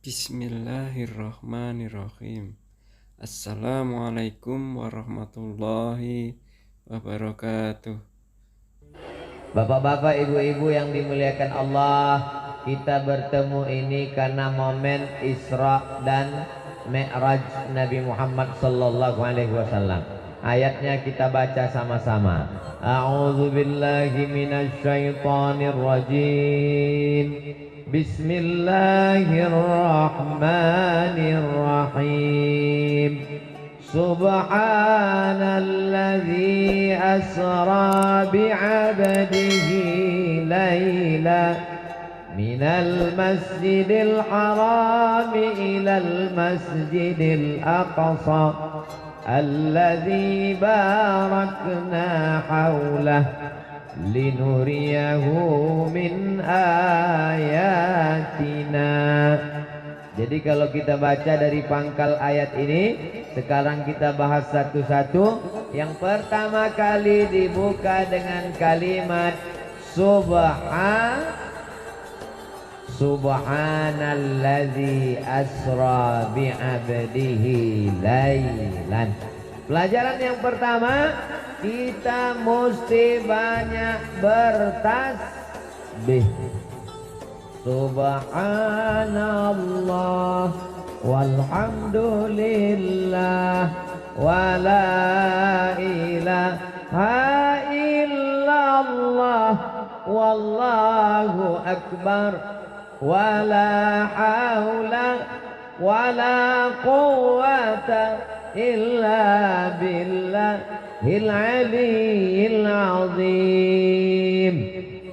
Bismillahirrahmanirrahim. Assalamualaikum warahmatullahi wabarakatuh. Bapak-bapak, ibu-ibu yang dimuliakan Allah, kita bertemu ini karena momen Isra dan Mi'raj Nabi Muhammad sallallahu alaihi wasallam. Ayatnya kita baca sama-sama. A'udzu billahi minasyaitonir rajim. Bismillahirrahmanirrahim. Subhanalladzi asra bi'abdihi layla minal masjidil harami ilal masjidil aqsa alladzi barakna hawlah linuriyahu min ayatina. Jadi kalau kita baca dari pangkal ayat ini, sekarang kita bahas satu-satu. Yang pertama kali dibuka dengan kalimat Subhanalladzi asra bi'abdihi laylan. Pelajaran yang pertama, kita mesti banyak bertasbih. Subhanallah walhamdulillah wa la ilaha illallah wallahu akbar wa la haula wa la quwwata illa billahil aliyyil azim.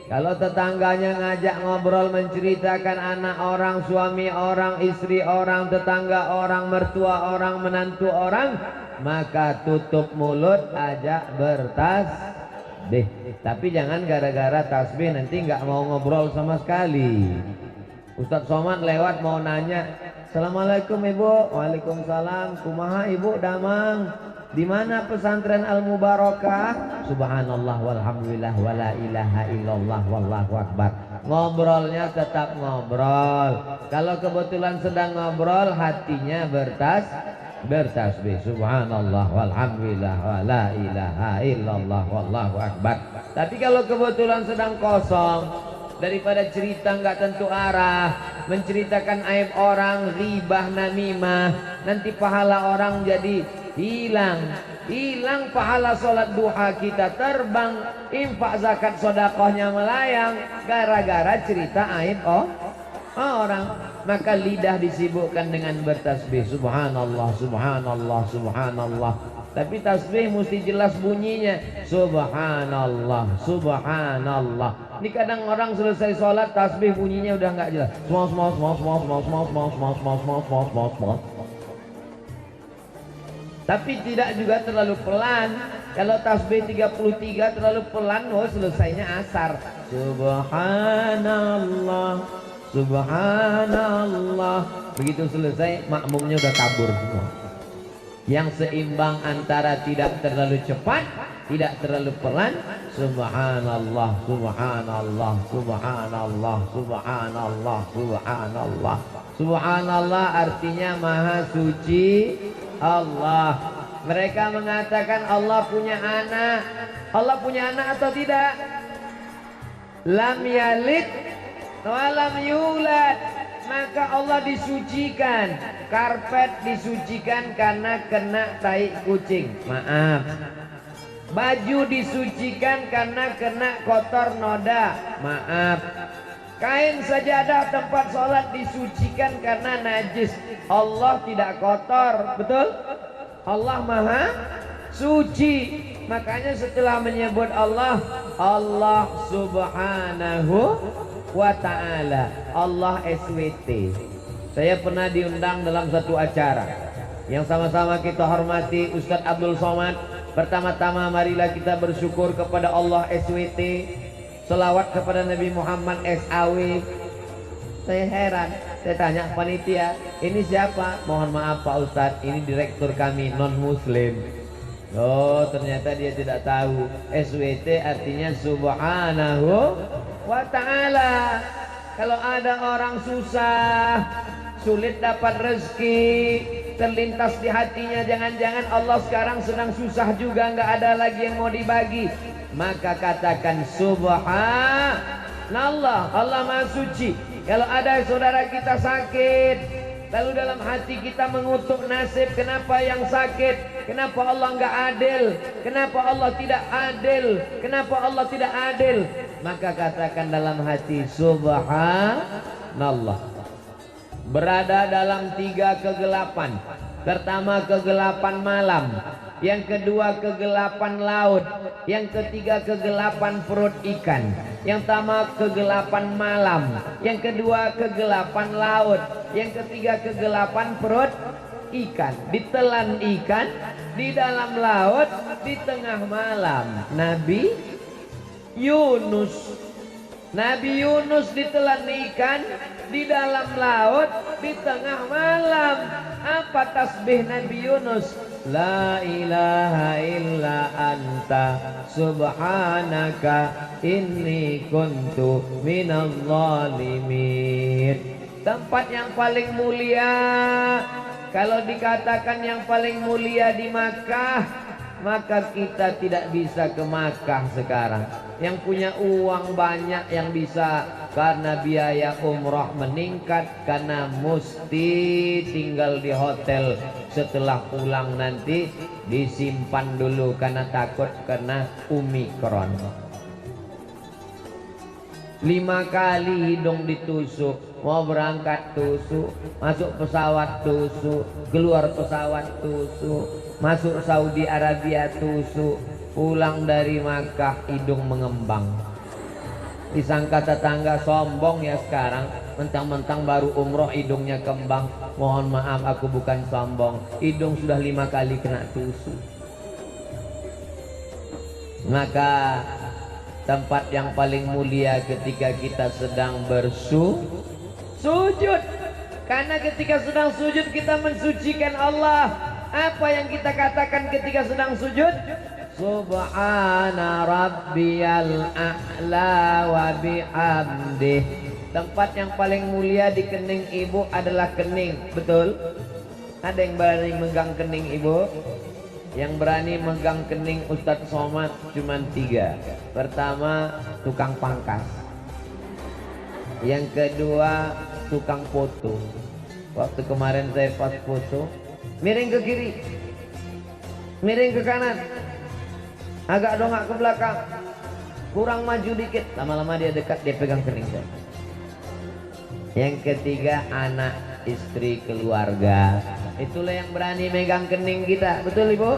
Kalau tetangganya ngajak ngobrol menceritakan anak orang, suami orang, istri orang, tetangga orang, mertua orang, menantu orang, maka tutup mulut, ajak bertasbih. Tapi jangan gara-gara tasbih nanti nggak mau ngobrol sama sekali. Ustadz Somad lewat mau nanya, Assalamualaikum ibu. Waalaikumsalam. Kumaha ibu damang? Di mana pesantren Al Mubarakah? Subhanallah walhamdulillah wala ilaha illallah wallahu akbar. Ngobrolnya tetap ngobrol. Kalau kebetulan sedang ngobrol, hatinya bertasbih. Subhanallah walhamdulillah wala ilaha illallah wallahu akbar. Tapi kalau kebetulan sedang kosong, daripada cerita nggak tentu arah, menceritakan aib orang, ghibah, namimah, nanti pahala orang jadi hilang pahala sholat duha kita terbang, infak zakat sodakohnya melayang gara-gara cerita aib orang. Maka lidah disibukkan dengan bertasbih. Subhanallah, subhanallah, subhanallah. Tapi tasbih mesti jelas bunyinya. Subhanallah, subhanallah. Ini kadang orang selesai sholat tasbih bunyinya udah nggak jelas. Tapi tidak juga terlalu pelan. Kalau tasbih 33 terlalu pelan, selesainya asar. Subhanallah, subhanallah. Begitu selesai makmumnya udah kabur semua. Yang seimbang antara tidak terlalu cepat, tidak terlalu pelan. Subhanallah, subhanallah, subhanallah, subhanallah, subhanallah. Subhanallah artinya maha suci Allah. Mereka mengatakan Allah punya anak. Allah punya anak atau tidak? Lam yalid wa lam yulad. Maka Allah disucikan. Karpet disucikan karena kena tai kucing. Maaf. Baju disucikan karena kena kotor noda. Maaf. Kain sajadah tempat sholat disucikan karena najis. Allah tidak kotor, betul? Allah maha suci. Makanya setelah menyebut Allah, Allah subhanahu wa ta'ala, Allah SWT. Saya pernah diundang dalam satu acara yang sama-sama kita hormati Ustadz Abdul Somad. Pertama-tama marilah kita bersyukur kepada Allah SWT, selawat kepada Nabi Muhammad SAW. Saya heran, saya tanya panitia, ini siapa? Mohon maaf Pak Ustadz, ini direktur kami non muslim. Oh, ternyata dia tidak tahu. SWT artinya subhanahu wa ta'ala. Kalau ada orang susah, sulit dapat rezeki, terlintas di hatinya, jangan-jangan Allah sekarang sedang susah juga, nggak ada lagi yang mau dibagi, maka katakan subhanallah, Allah Maha Suci. Kalau ada saudara kita sakit, lalu dalam hati kita mengutuk nasib, kenapa yang sakit, kenapa Allah nggak adil, kenapa Allah tidak adil, kenapa Allah tidak adil, maka katakan dalam hati subhanallah. Berada dalam 3 kegelapan. Pertama kegelapan malam, yang kedua kegelapan laut, yang ketiga kegelapan perut ikan. Yang pertama kegelapan malam, yang kedua kegelapan laut, yang ketiga kegelapan perut ikan. Ditelan ikan di dalam laut di tengah malam. Nabi Yunus ditelan ikan di dalam laut di tengah malam. Apa tasbih Nabi Yunus? La ilaha illa anta subhanaka inni kuntu minadh zalimin. Tempat yang paling mulia, kalau dikatakan yang paling mulia di Makkah, maka kita tidak bisa ke Makkah sekarang. Yang punya uang banyak yang bisa, karena biaya umrah meningkat, karena mesti tinggal di hotel. Setelah pulang nanti disimpan dulu karena takut kena Omikron. 5 kali hidung ditusuk, mau berangkat tusuk, masuk pesawat tusuk, keluar pesawat tusuk, masuk Saudi Arabia tusuk, pulang dari Makkah hidung mengembang. Disangka tetangga sombong ya sekarang, mentang-mentang baru umroh hidungnya kembang. Mohon maaf, aku bukan sombong, hidung sudah 5 kali kena tusuk. Maka tempat yang paling mulia ketika kita sedang bersujud, karena ketika sedang sujud kita mensucikan Allah. Apa yang kita katakan ketika sedang sujud? Subhana rabbiyal a'la wa bihamdih. Tempat yang paling mulia di kening ibu adalah kening, betul? Ada yang berani megang kening ibu? Yang berani megang kening Ustadz Somad cuma 3. Pertama tukang pangkas, yang kedua tukang foto. Waktu kemarin saya pas foto, miring ke kiri, miring ke kanan, agak dongak ke belakang, kurang maju dikit, lama-lama dia dekat, dia pegang kening saya. Yang ketiga anak, istri, keluarga. Itulah yang berani megang kening kita, betul ibu?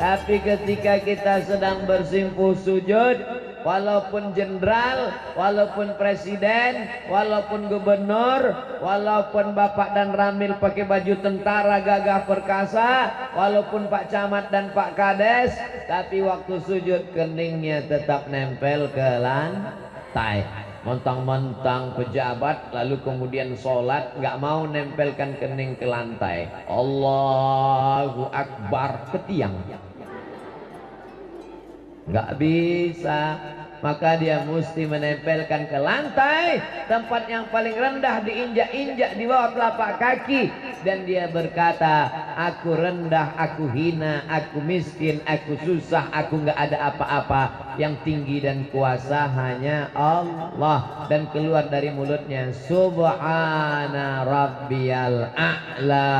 Tapi ketika kita sedang bersimpuh sujud, walaupun jenderal, walaupun presiden, walaupun gubernur, walaupun bapak dan ramil pakai baju tentara gagah perkasa, walaupun pak camat dan pak kades, tapi waktu sujud keningnya tetap nempel ke lantai. Mentang-mentang pejabat lalu kemudian sholat nggak mau nempelkan kening ke lantai, Allahu Akbar ke tiang, nggak bisa. Maka dia mesti menempelkan ke lantai, tempat yang paling rendah, diinjak-injak di bawah telapak kaki. Dan dia berkata, aku rendah, aku hina, aku miskin, aku susah, aku nggak ada apa-apa. Yang tinggi dan kuasa hanya Allah. Dan keluar dari mulutnya, Subhana rabbiyal a'la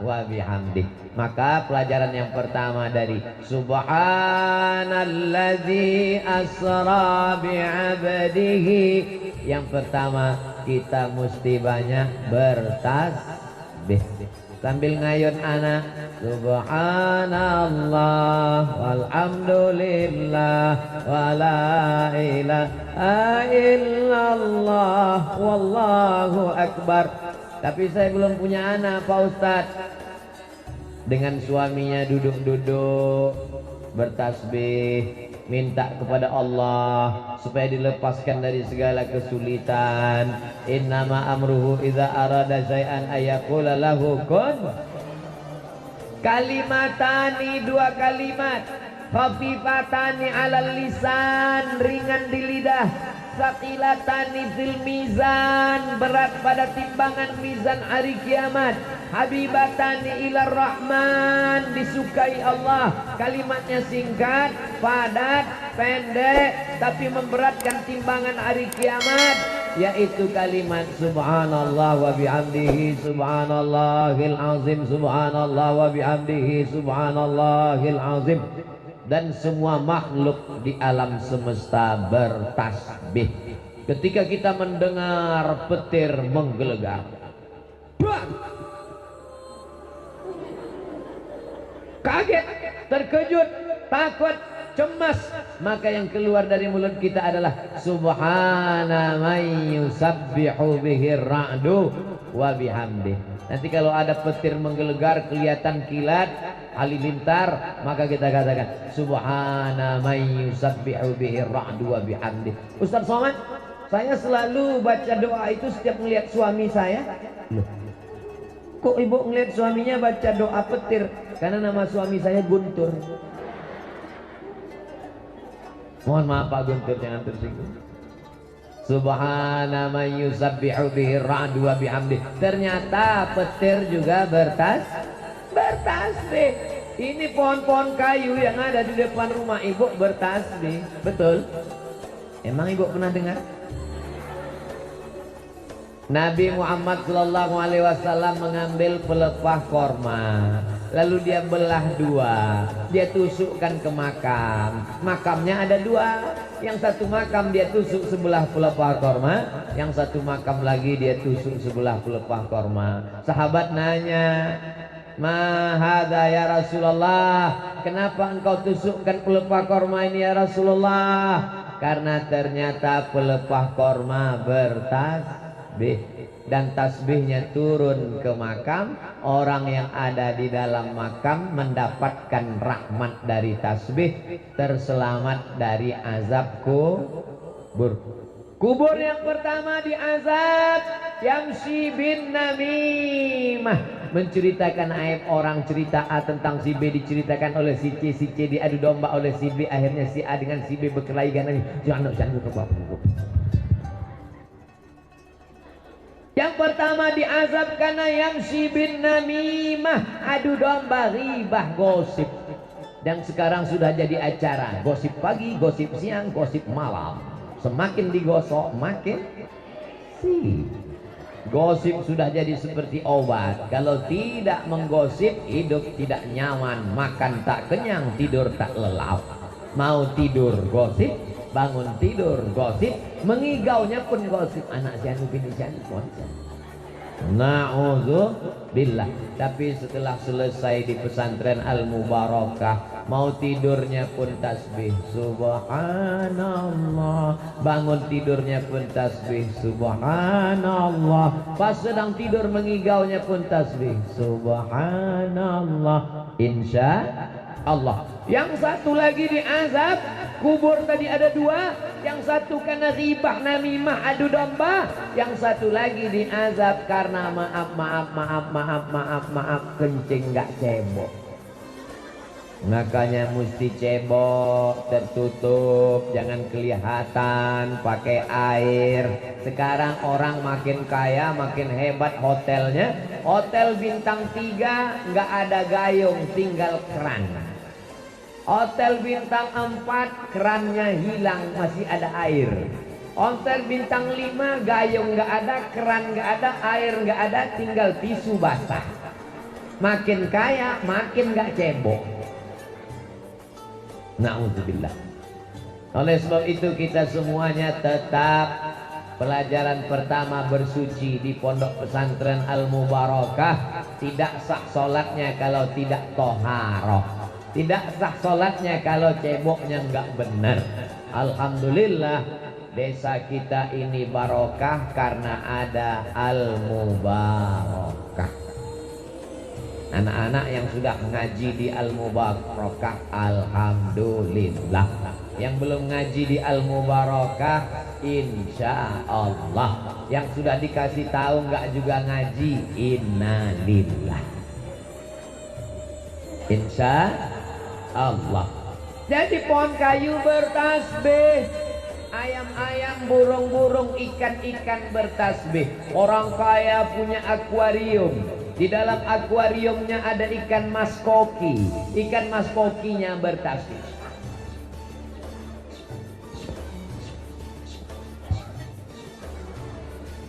wa bihamdih. Maka pelajaran yang pertama dari Subhanalladzi asra bi'abdihi, yang pertama kita mesti banyak bertasbih sambil ngayun anak, Subhanallah walhamdulillah wala ilaha illallah wallahu akbar. Tapi saya belum punya anak Pak Ustadz. Dengan suaminya duduk-duduk bertasbih, minta kepada Allah supaya dilepaskan dari segala kesulitan. Innama amruhu idza arada syai'an ayaqula lahu kun. Kalimatani, 2 kalimat, khafifatani alal lisan, ringan di lidah, saqilatani fil mizan, berat pada timbangan mizan hari kiamat. Habibatani ilar rahman, disukai Allah. Kalimatnya singkat, padat, pendek, tapi memberatkan timbangan hari kiamat, yaitu kalimat subhanallah wa bihamdihi subhanallahil azim, subhanallah wa bihamdihi subhanallahil azim. Dan semua makhluk di alam semesta bertasbih ketika kita mendengar petir menggelegar. Kaget, terkejut, takut, cemas, maka yang keluar dari mulut kita adalah subhana man yusabbihu bihi ra'du wa bihamdih. Nanti kalau ada petir menggelegar, kelihatan kilat, halilintar, maka kita katakan subhana man yusabbihu bihi ra'du wa bihamdih. Ustaz Somad, saya selalu baca doa itu setiap melihat suami saya. Loh, kok ibu ngeliat suaminya baca doa petir? Karena nama suami saya Guntur. Mohon maaf Pak Guntur, jangan tersinggung. Subhana man yusabbihu bihi ra'du wa bihamdih. Ternyata petir juga bertasbih. Ini pohon-pohon kayu yang ada di depan rumah ibu bertasbih. Betul? Emang ibu pernah dengar? Nabi Muhammad SAW mengambil pelepah korma, lalu dia belah dua, dia tusukkan ke makam. Makamnya ada dua, yang satu makam dia tusuk sebelah pelepah korma, yang satu makam lagi dia tusuk sebelah pelepah korma. Sahabat nanya, ma hadza ya Rasulullah, kenapa engkau tusukkan pelepah korma ini ya Rasulullah? Karena ternyata pelepah korma bertasbih, dan tasbihnya turun ke makam. Orang yang ada di dalam makam mendapatkan rahmat dari tasbih, terselamat dari azab kubur. Kubur yang pertama diazab Yamsi bin Namimah, menceritakan aib orang. Cerita A tentang si B diceritakan oleh si C, si C diadu domba oleh si B, akhirnya si A dengan si B berkelahi karena yang pertama diazab karena Yamsi bin Namimah, adu domba, ribah, gosip. Dan sekarang sudah jadi acara, gosip pagi, gosip siang, gosip malam. Semakin digosok makin sih. Gosip sudah jadi seperti obat. Kalau tidak menggosip, hidup tidak nyaman, makan tak kenyang, tidur tak lelap. Mau tidur gosip, bangun tidur gosip, mengigaunya pun gosip. Anak si anu bini si anu gosip. Na'udzubillah. Tapi setelah selesai di pesantren Al-Mubarakah, mau tidurnya pun tasbih subhanallah, bangun tidurnya pun tasbih subhanallah, pas sedang tidur mengigaunya pun tasbih subhanallah. Insya Allah. Yang satu lagi diazab, kubur tadi ada dua, yang satu karena ribah namimah adu domba, yang satu lagi diazab karena maaf kencing gak cebok. Makanya mesti cebok tertutup, jangan kelihatan, pakai air. Sekarang orang makin kaya, makin hebat hotelnya. Hotel bintang 3 nggak ada gayung, tinggal keran. Hotel bintang 4 kerannya hilang, masih ada air. Hotel bintang 5 gayung nggak ada, keran nggak ada, air nggak ada, tinggal tisu basah. Makin kaya makin nggak cebok. Na'udzubillah. Oleh sebab itu kita semuanya tetap pelajaran pertama bersuci di pondok pesantren Al-Mubarakah. Tidak sah sholatnya kalau tidak toharoh. Tidak sah sholatnya kalau ceboknya nggak benar. Alhamdulillah desa kita ini barokah karena ada Al-Mubarakah. Anak-anak yang sudah ngaji di Al-Mubarakah, alhamdulillah. Yang belum ngaji di Al-Mubarakah, insya Allah. Yang sudah dikasih tahu nggak juga ngaji, innalillah. Insya Allah. Jadi pohon kayu bertasbih, ayam-ayam, burung-burung, ikan-ikan bertasbih. Orang kaya punya akuarium. Di dalam akuariumnya ada ikan mas koki. Ikan mas kokinya bertasbih.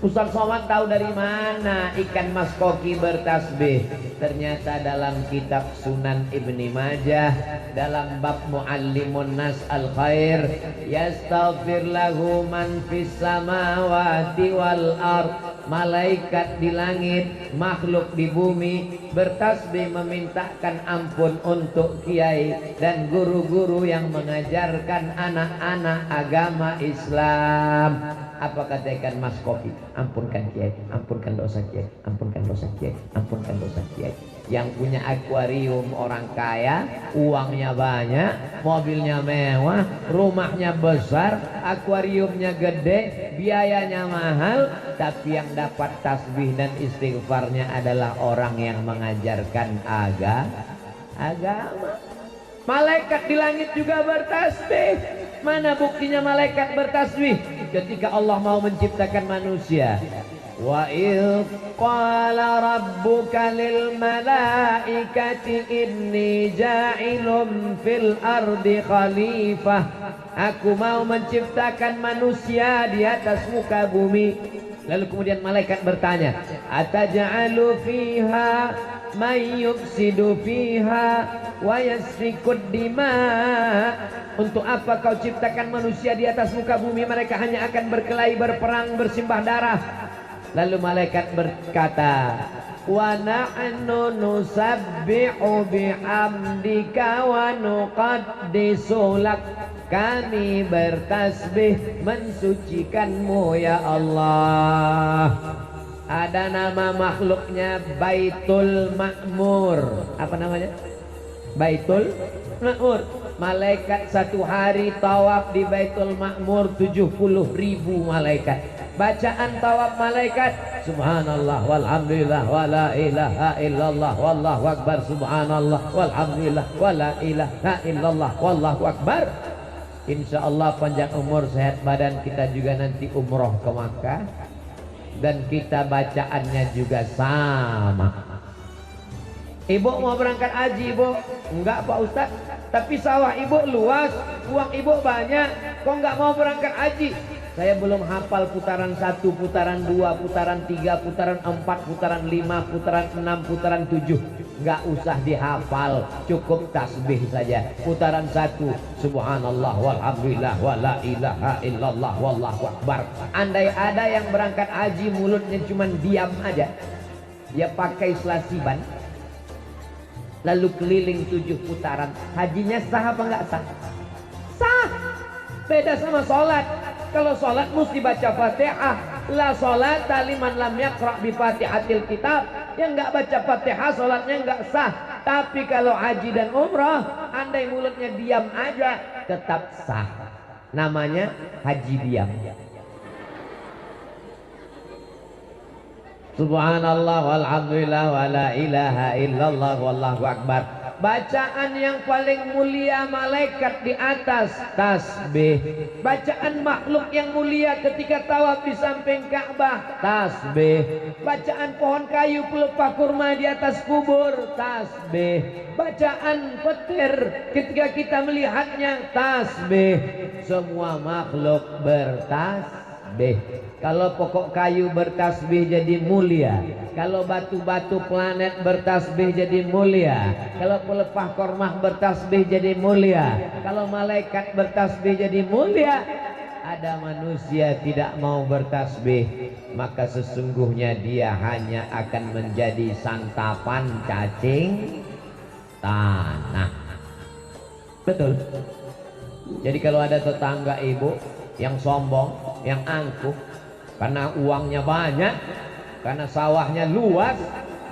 Ustaz Somad tahu dari mana ikan mas koki bertasbih? Ternyata dalam kitab Sunan Ibni Majah, dalam bab Muallimun Nas al-Khair, yastaghfir lahu man fis samawati wal ard. Malaikat di langit, makhluk di bumi bertasbih memintakan ampun untuk kiai dan guru-guru yang mengajarkan anak-anak agama Islam. Apa kata ikan mas koki? Ampunkan kiai, ampunkan dosa kiai, ampunkan dosa kiai, ampunkan dosa kiai. Yang punya akuarium orang kaya, uangnya banyak, mobilnya mewah, rumahnya besar, akuariumnya gede, biayanya mahal, tapi yang dapat tasbih dan istighfarnya adalah orang yang mengajarkan agama. Malaikat di langit juga bertasbih. Mana buktinya malaikat bertasbih? Ketika Allah mau menciptakan manusia. Wa il qala rabbuka lil malaikati inni ja'ilun fil ardi khalifah. Aku mau menciptakan manusia di atas muka bumi. Lalu kemudian malaikat bertanya, ataj'alu fiha may yufsidu fiha wa yasfikud dima. Untuk apa kau ciptakan manusia di atas muka bumi? Mereka hanya akan berkelahi, berperang, bersimbah darah. Lalu malaikat berkata, wa nahnu nusabbihu bihamdika wa nuqaddisu lak. Kami bertasbih mensucikanmu ya Allah. Ada nama makhluknya Baitul Ma'mur. Apa namanya? Baitul Ma'mur. Malaikat satu hari tawaf di Baitul Ma'mur 70.000 malaikat. Bacaan tawaf malaikat, subhanallah walhamdulillah wala ilaha illallah wallahu akbar, subhanallah walhamdulillah wala ilaha illallah wallahu akbar. Insyaallah panjang umur, sehat badan, kita juga nanti umroh ke Makkah. Dan kita bacaannya juga sama. Ibu mau berangkat haji, Ibu? Enggak Pak Ustaz, tapi sawah Ibu luas, uang Ibu banyak, kok enggak mau berangkat haji? Saya belum hafal putaran 1, putaran 2, putaran 3, putaran 4, putaran 5, putaran 6, putaran 7. Enggak usah dihafal, cukup tasbih saja. Putaran 1, subhanallah walhamdulillah wala ilaha illallah wallahu akbar. Andai ada yang berangkat haji mulutnya cuman diam aja, dia pakai selasiban, lalu keliling 7 putaran, hajinya sah apa enggak sah? Sah. Beda sama sholat. Kalau sholat mesti baca Fatihah. La sholat liman lam yaqra bi Fatihatil kitab. Yang enggak baca Fatihah sholatnya enggak sah. Tapi kalau haji dan umrah, andai mulutnya diam aja tetap sah. Namanya haji diam. Subhanallah walhamdulillah wala ilaha illallah wallahu akbar. Bacaan yang paling mulia malaikat di atas tasbih. Bacaan makhluk yang mulia ketika tawaf di samping Ka'bah tasbih. Bacaan pohon kayu pelepah kurma di atas kubur tasbih. Bacaan petir ketika kita melihatnya tasbih. Semua makhluk bertasbih. Kalau pokok kayu bertasbih jadi mulia. Kalau batu-batu planet bertasbih jadi mulia. Kalau pelepah kormah bertasbih jadi mulia. Kalau malaikat bertasbih jadi mulia. Ada manusia tidak mau bertasbih, maka sesungguhnya dia hanya akan menjadi santapan cacing tanah. Betul. Jadi kalau ada tetangga ibu yang sombong, yang angkuh, karena uangnya banyak, karena sawahnya luas,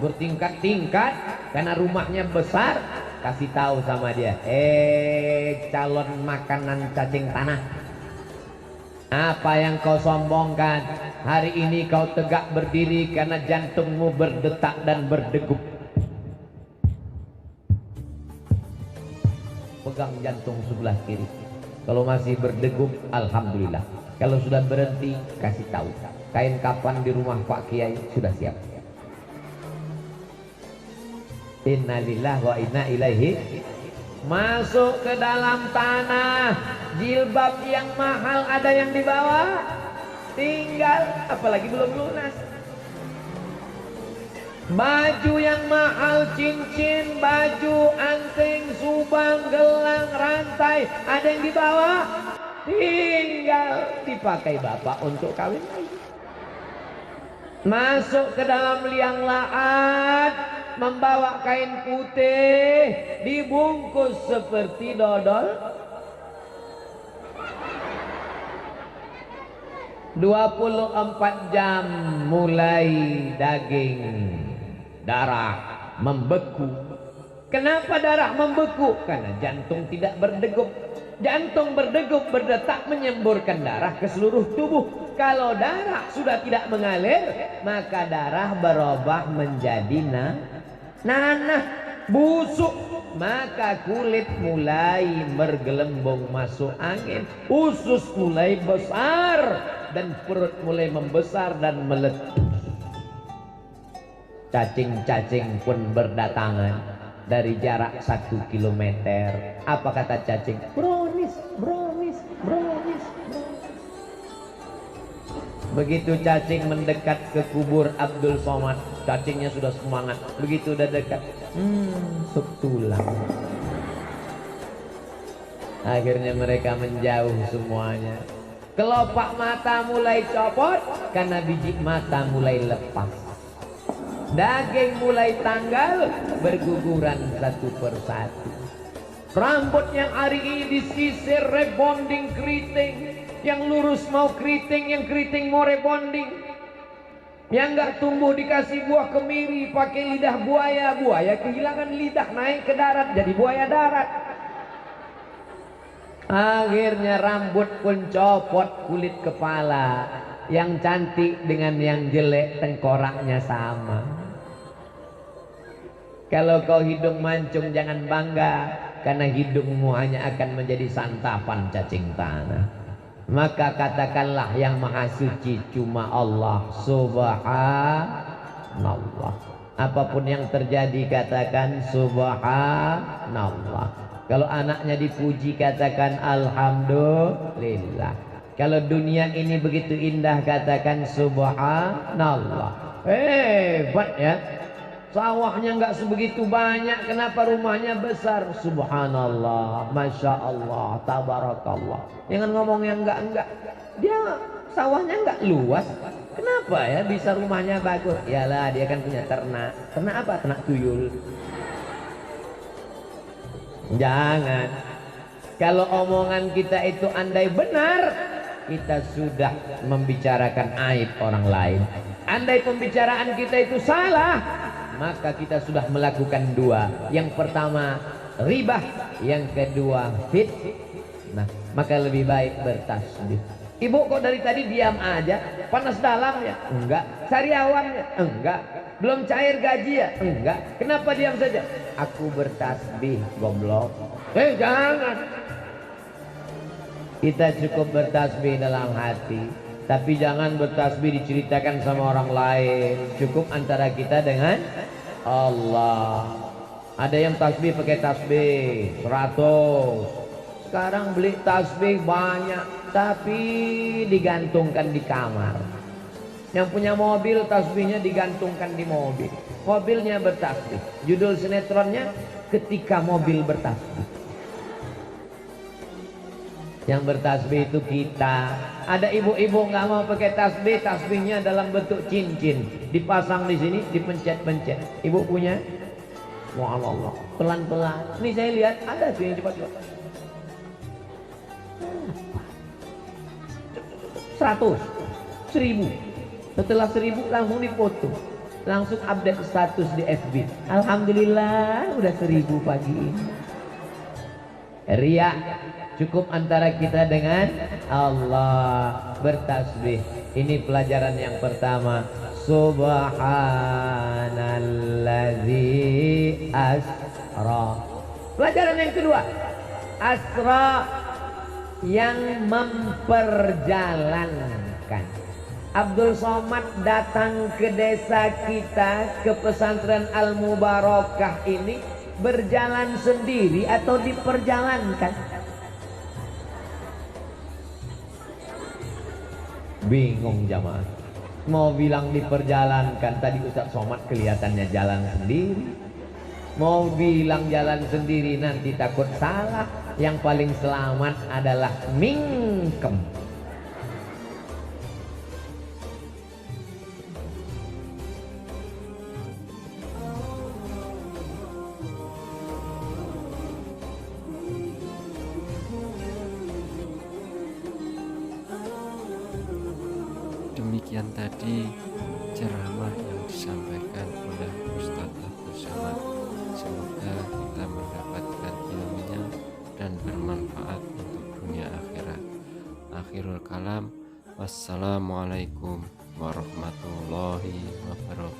bertingkat-tingkat, karena rumahnya besar, kasih tahu sama dia, calon makanan cacing tanah, apa yang kau sombongkan? Hari ini kau tegak berdiri karena jantungmu berdetak dan berdegup. Pegang jantung sebelah kiri. Kalau masih berdegup, alhamdulillah. Kalau sudah berhenti, kasih tahu. Kain kafan di rumah Pak Kiai sudah siap. Innalillah wa inna ilaihi. Masuk ke dalam tanah. Jilbab yang mahal ada yang dibawa, tinggal, apalagi belum lunas. Baju yang mahal, cincin, baju, anting, subang, gelang, rantai, ada yang dibawa, tinggal dipakai bapak untuk kawin lagi. Masuk ke dalam liang lahat, membawa kain putih, dibungkus seperti dodol. 24 jam mulai daging, darah membeku. Kenapa darah membeku? Karena jantung tidak berdegup. Jantung berdegup, berdetak, menyemburkan darah ke seluruh tubuh. Kalau darah sudah tidak mengalir, maka darah berubah menjadi nanah, busuk. Maka kulit mulai bergelembung masuk angin, usus mulai besar, dan perut mulai membesar dan meletus. Cacing-cacing pun berdatangan dari jarak 1 kilometer. Apa kata cacing? Brownies, brownies, brownies, brownies. Begitu cacing mendekat ke kubur Abdul Somad, cacingnya sudah semangat. Begitu udah dekat, sup tulang. Akhirnya mereka menjauh semuanya. Kelopak mata mulai copot karena biji mata mulai lepas. Daging mulai tanggal, berguguran satu persatu. Rambut yang hari ini disisir, rebonding, keriting. Yang lurus mau keriting, yang keriting mau rebonding. Yang nggak tumbuh dikasih buah kemiri, pakai lidah buaya. Buaya kehilangan lidah, naik ke darat jadi buaya darat. Akhirnya rambut pun copot, kulit kepala. Yang cantik dengan yang jelek tengkoraknya sama. Kalau kau hidung mancung jangan bangga, karena hidungmu hanya akan menjadi santapan cacing tanah. Maka katakanlah yang maha suci cuma Allah subhanallah. Apapun yang terjadi katakan subhanallah. Kalau anaknya dipuji katakan alhamdulillah. Kalau dunia ini begitu indah katakan subhanallah. Hebat ya. Sawahnya nggak sebegitu banyak, kenapa rumahnya besar? Subhanallah, masya Allah, tabarakallah. Jangan ngomong yang enggak. Dia sawahnya nggak luas, kenapa ya bisa rumahnya bagus? Yalah, dia kan punya ternak. Ternak apa? Ternak tuyul. Jangan. Kalau omongan kita itu andai benar, kita sudah membicarakan aib orang lain. Andai pembicaraan kita itu salah, maka kita sudah melakukan dua. Yang pertama ribah, yang kedua fitnah. Maka lebih baik bertasbih. Ibu kok dari tadi diam aja? Panas dalam ya? Enggak. Sariawannya? Enggak. Belum cair gaji ya? Enggak. Kenapa diam saja? Aku bertasbih, goblok. Jangan. Kita cukup bertasbih dalam hati, tapi jangan bertasbih diceritakan sama orang lain. Cukup antara kita dengan Allah. Ada yang tasbih pakai tasbih 100. Sekarang beli tasbih banyak, tapi digantungkan di kamar. Yang punya mobil tasbihnya digantungkan di mobil. Mobilnya bertasbih. Judul sinetronnya Ketika Mobil Bertasbih. Yang bertasbih itu kita. Ada ibu-ibu nggak mau pakai tasbih, tasbihnya dalam bentuk cincin, dipasang di sini, dipencet-pencet. Ibu punya? Allah, pelan-pelan. Ini saya lihat ada tuh yang cepat. 100, 1000. Setelah 1000 langsung dipoto, langsung update status di FB. Alhamdulillah udah 1000 pagi ini. Riya. Cukup antara kita dengan Allah. Bertasbih. Ini pelajaran yang pertama. Subhanalladzi asra. Pelajaran yang kedua. Asra yang memperjalankan. Abdul Somad datang ke desa kita, ke pesantren Al Mubarakah ini, berjalan sendiri atau diperjalankan? Bingung jamaah. Mau bilang diperjalankan, tadi Ustaz Somad kelihatannya jalan sendiri. Mau bilang jalan sendiri nanti takut salah. Yang paling selamat adalah mingkem. Demikian tadi ceramah yang disampaikan oleh Ustadz Abdul Somad. Semoga kita mendapatkan ilmunya dan bermanfaat untuk dunia akhirat. Akhirul kalam, wassalamualaikum warahmatullahi wabarakatuh.